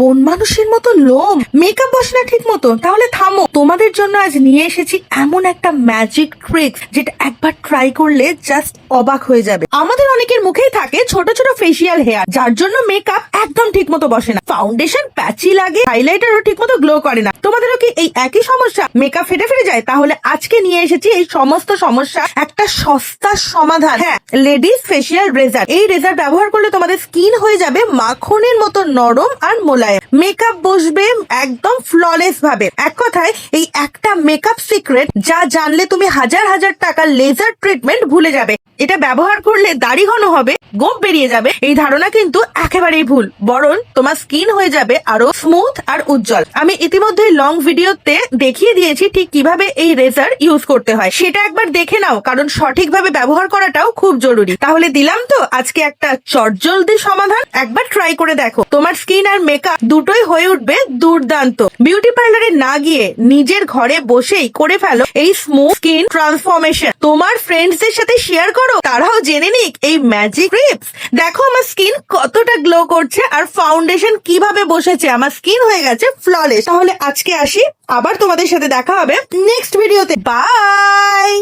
বন মানুষের মতো লোম, মেকআপ বসে না ঠিক মতো, তাহলে থামো। তোমাদের জন্য আজ নিয়ে এসেছি এমন একটা ম্যাজিক ট্রিক যেটা একবার ট্রাই করলে জাস্ট অবাক হয়ে যাবে। আমাদের অনেকের মুখেই থাকে ছোট ছোট ফেসিয়াল হেয়ার, যার জন্য মেকআপ একদম ঠিক মতো বসে না, ফাউন্ডেশন প্যাচি লাগে, হাইলাইটারও ঠিক মতো গ্লো করে না। তোমাদেরও কি এই একই সমস্যা, মেকআপ ফেটে ফেটে যায়? তাহলে আজকে নিয়ে এসেছি এই সমস্ত সমস্যা একটা সস্তা সমাধান। হ্যাঁ, লেডিস ফেসিয়াল রেজার। এই রেজার ব্যবহার করলে তোমাদের স্কিন হয়ে যাবে মাখনের মতো নরম আর মোলায়েম, মেকআপ বসবে একদম ফ্ললেস ভাবে। এক কথায় এই একটা মেকআপ সিক্রেট যা জানলে তুমি হাজার হাজার টাকার লেজার ট্রিটমেন্ট ভুলে যাবে। এটা ব্যবহার করলে দাড়ি ঘন হবে, গোপ বেরিয়ে যাবে, এই ধারণা কিন্তু একেবারেই ভুল। বরং তোমার স্কিন হয়ে যাবে আরো স্মুথ আর উজ্জ্বল। আমি ইতিমধ্যে লং ভিডিওতে দেখিয়ে দিয়েছি ঠিক কিভাবে এই রেজার ইউজ করতে হয়, সেটা একবার দেখে নাও, কারণ সঠিকভাবে ব্যবহার করাটাও খুব জরুরি। তাহলে দিলাম তো আজকে একটা চটজলদি সমাধান, একবার ট্রাই করে দেখো, তোমার স্কিন আর মেকআপ দুটোই হয়ে উঠবে দুর্দান্ত। বিউটি পার্লারে না গিয়ে নিজের ঘরে বসেই করে ফেলো এই স্মুথ স্কিন ট্রান্সফরমেশন। তোমার ফ্রেন্ডসদের সাথে শেয়ার করো, তারাও জেনে নিক এই ম্যাজিক টিপস। দেখো আমার স্কিন কতটা গ্লো করছে আর ফাউন্ডেশন কিভাবে বসেছে, আমার স্কিন হয়ে গেছে ফ্ললেস। তাহলে আজকে আসি, আবার তোমাদের সাথে দেখা হবে নেক্সট ভিডিওতে। বাই।